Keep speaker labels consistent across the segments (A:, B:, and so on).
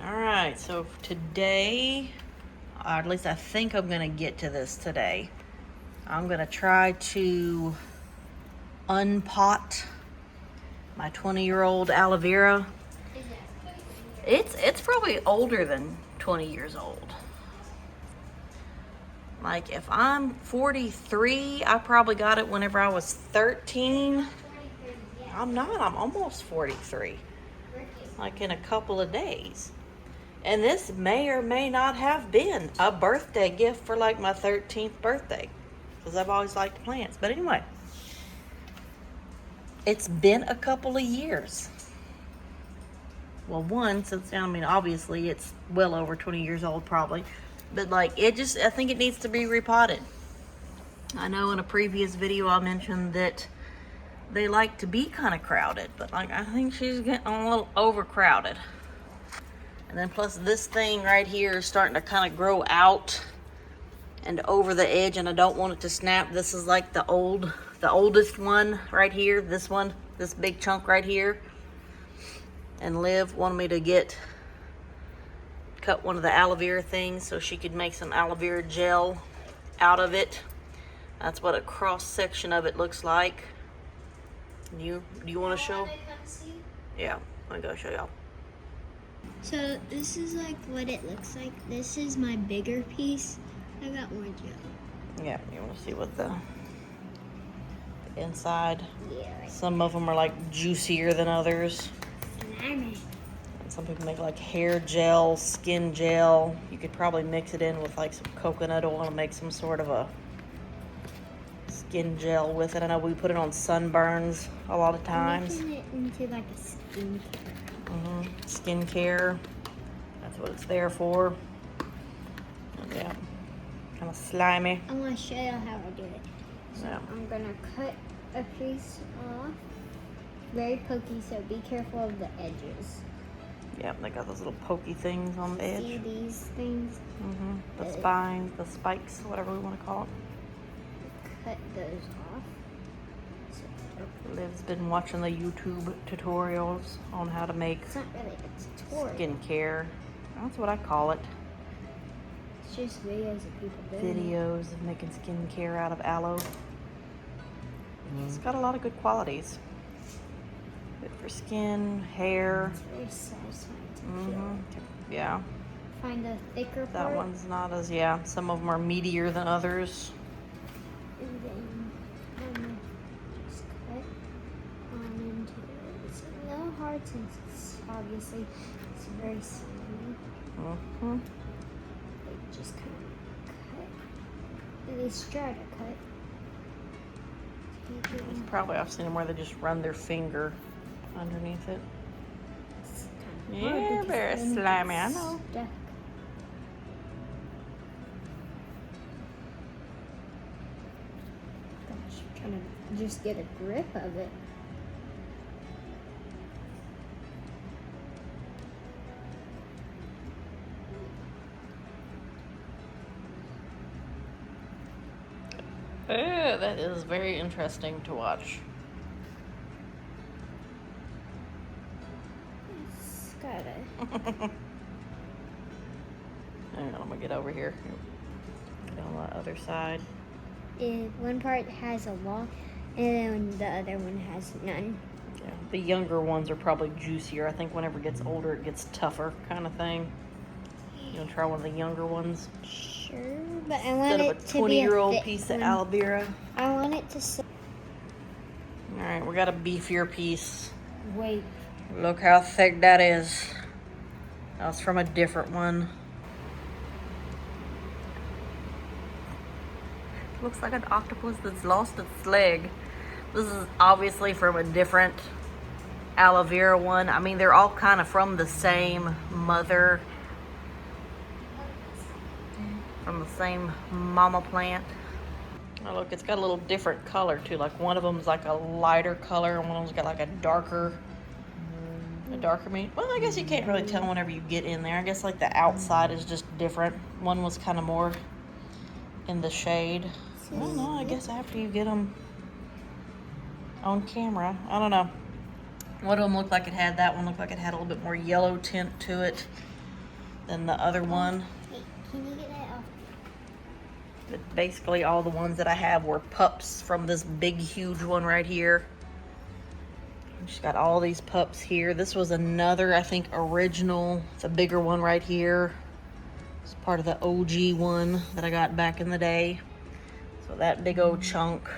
A: Alright, so today, or at least I think I'm gonna get to this today. I'm gonna try to unpot my 20-year-old aloe vera. It's probably older than 20 years old. Like if I'm 43, I probably got it whenever I was 13. I'm almost 43. Like in a couple of days. And this may or may not have been a birthday gift for like my 13th birthday. Because I've always liked plants. But anyway, it's been a couple of years. Well, since obviously it's well over 20 years old probably. But like, I think it needs to be repotted. I know in a previous video I mentioned that they like to be kind of crowded. But like, I think she's getting a little overcrowded. And then plus this thing right here is starting to kind of grow out and over the edge, and I don't want it to snap. This is like the oldest one right here. This one, this big chunk right here. And Liv wanted me to cut one of the aloe vera things so she could make some aloe vera gel out of it. That's what a cross section of it looks like. Do you want to show? Yeah, I'm gonna show y'all.
B: So this is like what it looks like. This is my bigger piece. I got more gel.
A: Yeah, you want to see what the inside.
B: Yeah. Right.
A: Some of them are like juicier than others.
B: Slimy.
A: And some people make like hair gel, skin gel. You could probably mix it in with like some coconut oil and make some sort of a skin gel with it. I know we put it on sunburns a lot of times.
B: I'm making it into like a skincare.
A: Skincare. That's what it's there for. Yeah. Kind of slimy.
B: I'm going to show you how I do it. So
A: Yeah.
B: I'm going to cut a piece off. Very pokey, so be careful of the edges.
A: Yeah, they got those little pokey things on the edge.
B: See these things?
A: The spines, the spikes, whatever we want to call it.
B: Cut those off.
A: Liv's been watching the YouTube tutorials on how to make
B: It's not really a tutorial.
A: skincare. That's what I call it.
B: It's just videos of people doing
A: Videos of making skincare out of aloe. It's got a lot of good qualities. Good for skin, hair.
B: It's very satisfying to feel.
A: Yeah.
B: Find a thicker
A: That
B: part.
A: one's not as, some of them are meatier than others.
B: And then just cut on into it. It's a little hard since it's very slimy. They just kind of cut. They try to cut.
A: Probably I've seen them where they just run their finger underneath it.
B: It's kind of hard
A: Yeah,
B: because
A: very
B: then it
A: slimy, I
B: gets
A: know.
B: stuck. Gosh, I'm trying to just get a grip of it.
A: Oh, that is very interesting to watch.
B: It's gotta.
A: Hang on, I'm gonna get over here. Get on the other side.
B: One part has a lock, and then the other one has none.
A: Yeah, the younger ones are probably juicier. I think whenever it gets older, it gets tougher, kind of thing. You wanna try one of the younger ones?
B: Sure, but I want
A: Instead
B: it
A: of a
B: to be
A: 20-year-old piece of
B: one.
A: aloe vera.
B: I want it to sit.
A: All right, we got a beefier piece.
B: Wait.
A: Look how thick that is. That's from a different one. Looks like an octopus that's lost its leg. This is obviously from a different aloe vera one. I mean, they're all kind of from the same mother, from the same mama plant. Oh, look, it's got a little different color too. Like one of them's like a lighter color, and one of them's got like a darker meat. Well, I guess you can't really tell whenever you get in there. I guess like the outside is just different. One was kind of more in the shade. I don't know. I guess after you get them on camera, I don't know. One of them looked like it had, that one looked like it had a little bit more yellow tint to it. Then the other one.
B: Hey, can you get that off?
A: But basically all the ones that I have were pups from this big, huge one right here. She's got all these pups here. This was another, I think, original. It's a bigger one right here. It's part of the OG one that I got back in the day. So that big old chunk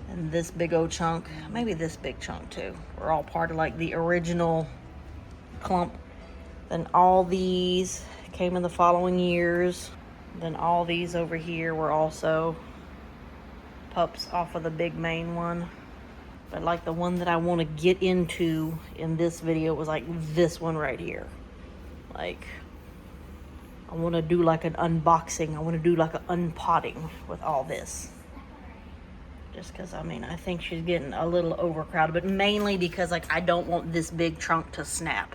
A: and this big old chunk, maybe this big chunk too, were all part of like the original clump. Then all these came in the following years. Then all these over here were also pups off of the big main one. But like the one that I want to get into in this video was like this one right here. Like, I want to do like an unboxing. I want to do like an unpotting with all this. Just because, I mean, I think she's getting a little overcrowded. But mainly because, like, I don't want this big trunk to snap.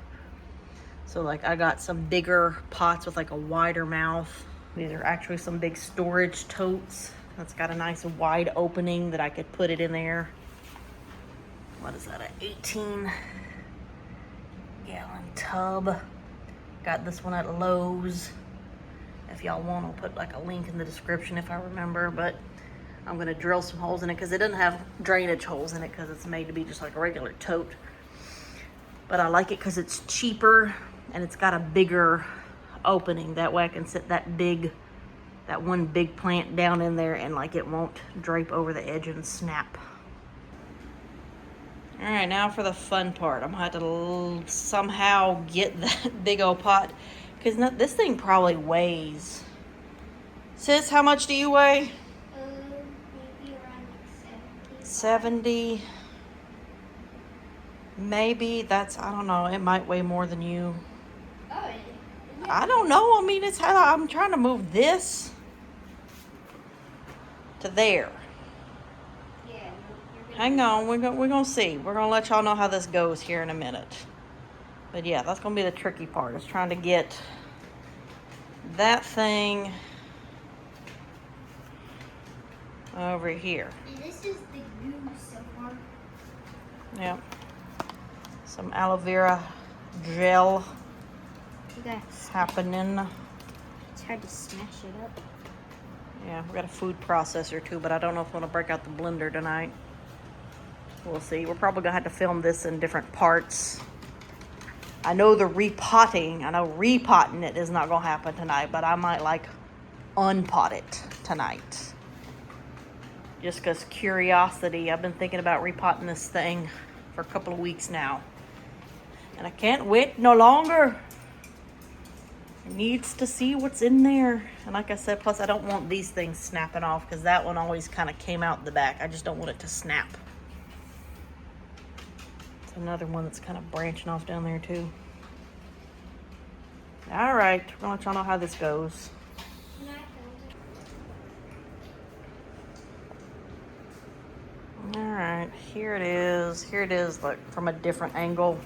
A: So, like, I got some bigger pots with, like, a wider mouth. These are actually some big storage totes. That's got a nice wide opening that I could put it in there. What is that, an 18-gallon tub. Got this one at Lowe's. If y'all want, I'll put like a link in the description if I remember. But I'm gonna drill some holes in it because it doesn't have drainage holes in it because it's made to be just like a regular tote. But I like it because it's cheaper and it's got a bigger opening. That way I can sit that one big plant down in there and like it won't drape over the edge and snap. All right, now for the fun part. I'm gonna have to somehow get that big old pot because this thing probably weighs. Sis, how much do you weigh?
B: Maybe around like
A: 70. Maybe that's, I don't know. It might weigh more than you.
B: Oh,
A: I don't know. I mean, it's how I'm trying to move this to there.
B: yeah.
A: Hang on, we're gonna see. We're gonna let y'all know how this goes here in a minute. But yeah, that's gonna be the tricky part, is trying to get that thing over here.
B: And this is the glue so far.
A: Yep. Some aloe vera gel
B: You got
A: happening.
B: it's hard to smash it up.
A: Yeah, we got a food processor too, but I don't know if I'm gonna break out the blender tonight. We'll see. We're probably gonna have to film this in different parts. I know the repotting, I know repotting it is not gonna happen tonight, but I might like unpot it tonight. Just because curiosity. I've been thinking about repotting this thing for a couple of weeks now. And I can't wait no longer. It needs to see what's in there. And like I said, plus I don't want these things snapping off because that one always kind of came out the back. I just don't want it to snap. It's another one that's kind of branching off down there too. All right, we're gonna let y'all know how this goes. All right, here it is. Here it is, like from a different angle.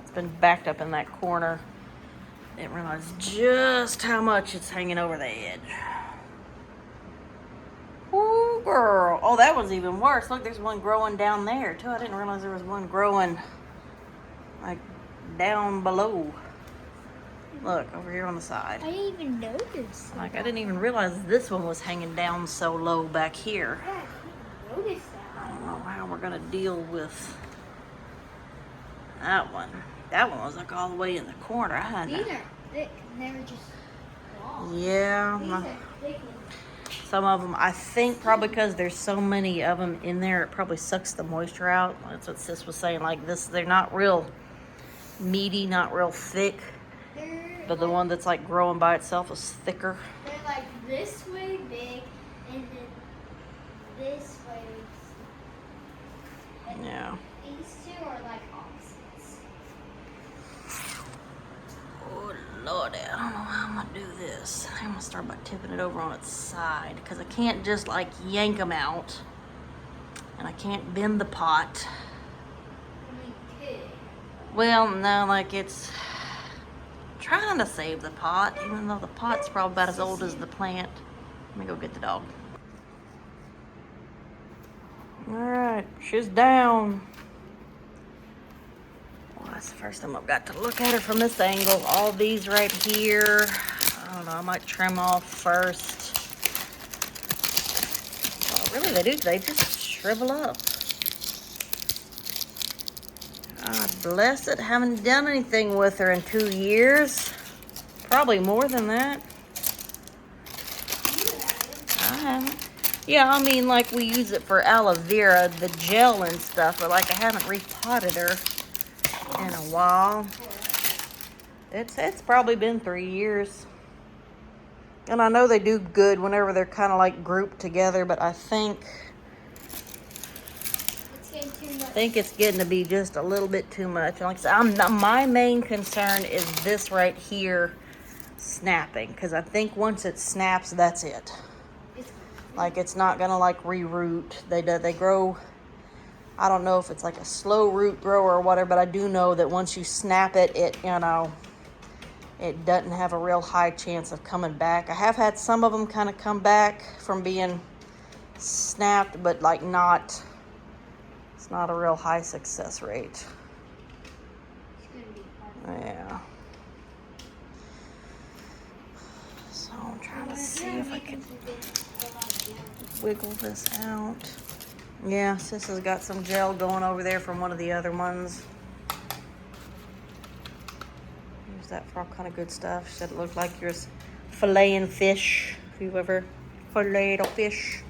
A: It's been backed up in that corner. Didn't realize just how much it's hanging over the edge. Ooh, girl. Oh, that one's even worse. Look, there's one growing down there, too. I didn't realize there was one growing, like, down below. Look, over here on the side.
B: I didn't even notice.
A: Like, I didn't even realize this one was hanging down so low back here.
B: Yeah, I didn't notice that.
A: I don't know how we're going to deal with that one. That one was, like, all the way in the corner. I had
B: These
A: to...
B: are thick and they're just long.
A: Yeah.
B: These are thick.
A: Some of them, I think probably because there's so many of them in there, it probably sucks the moisture out. That's what Sis was saying. Like this, they're not real meaty, not real thick. But the one that's like growing by itself is thicker.
B: They're like this way big and then this way.
A: Yeah.
B: These two are like opposites.
A: Oh Lordy, I don't know how I'm gonna do this. I'm gonna start by tipping it over on its side because I can't just like yank them out, and I can't bend the pot. Well, no, like it's trying to save the pot, even though the pot's probably about as old as the plant. Let me go get the dog. All right, she's down. Wow, That's the first time I've got to look at her from this angle. All these right here, I don't know, I might trim off first. Well, really, they just shrivel up. God bless it. Haven't done anything with her in 2 years. Probably more than that. I haven't. Yeah, I mean, like we use it for aloe vera, the gel and stuff, but like I haven't repotted her in a while. It's probably been 3 years. And I know they do good whenever they're kind of like grouped together, but I think it's getting to be just a little bit too much. Like I said, my main concern is this right here snapping, because I think once it snaps, that's it. Like it's not gonna like re-root. They grow. I don't know if it's like a slow root grower or whatever, but I do know that once you snap it, it doesn't have a real high chance of coming back. I have had some of them kind of come back from being snapped, but like it's not a real high success rate. Yeah. So I'm trying to see if I can wiggle this out. Yeah, Sis has got some gel going over there from one of the other ones. Use that for all kind of good stuff. She said it looked like you're filleting fish. If you've ever filleted a fish.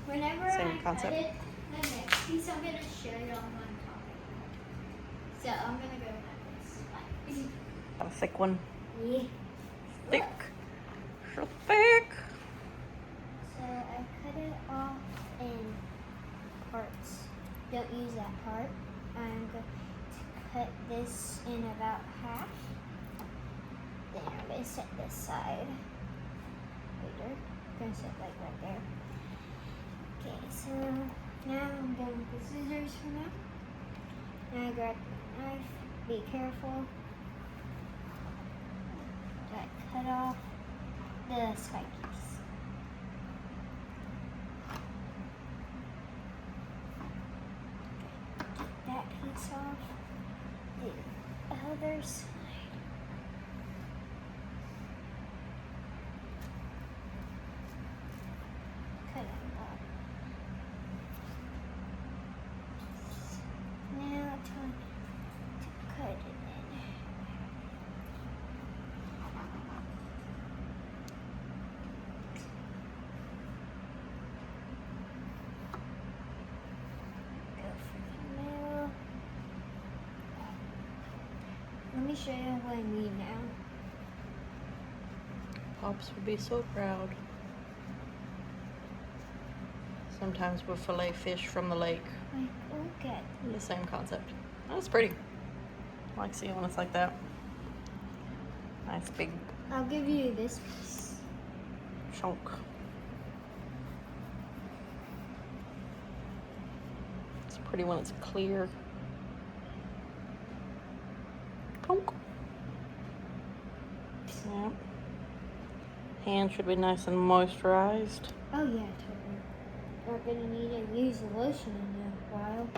B: Whenever
A: Same concept.
B: Cut it, the next piece I'm gonna show you on my topic. So I'm gonna go like this.
A: A thick one.
B: Yeah.
A: Thick. So thick.
B: So I cut it off in parts. Don't use that part. I'm going to cut this in about half. Then I'm going to set this side later. I'm going to set like right there. Okay, so now I'm done with the scissors for now. Now I grab the knife. Be careful. I cut off the spikies. Get that piece off. The other side. Cut it off. Now time to cut it in. Let me show you what I mean now.
A: Pops would be so proud. Sometimes we'll fillet fish from the lake.
B: Like, look at.
A: The same concept. That's pretty. I like seeing when it's like that. Nice big
B: I'll give you this piece.
A: chunk. It's pretty when it's clear. Plonk. Yep. Hand should be nice and moisturized.
B: Oh yeah, totally. We're gonna need to use the lotion in a while.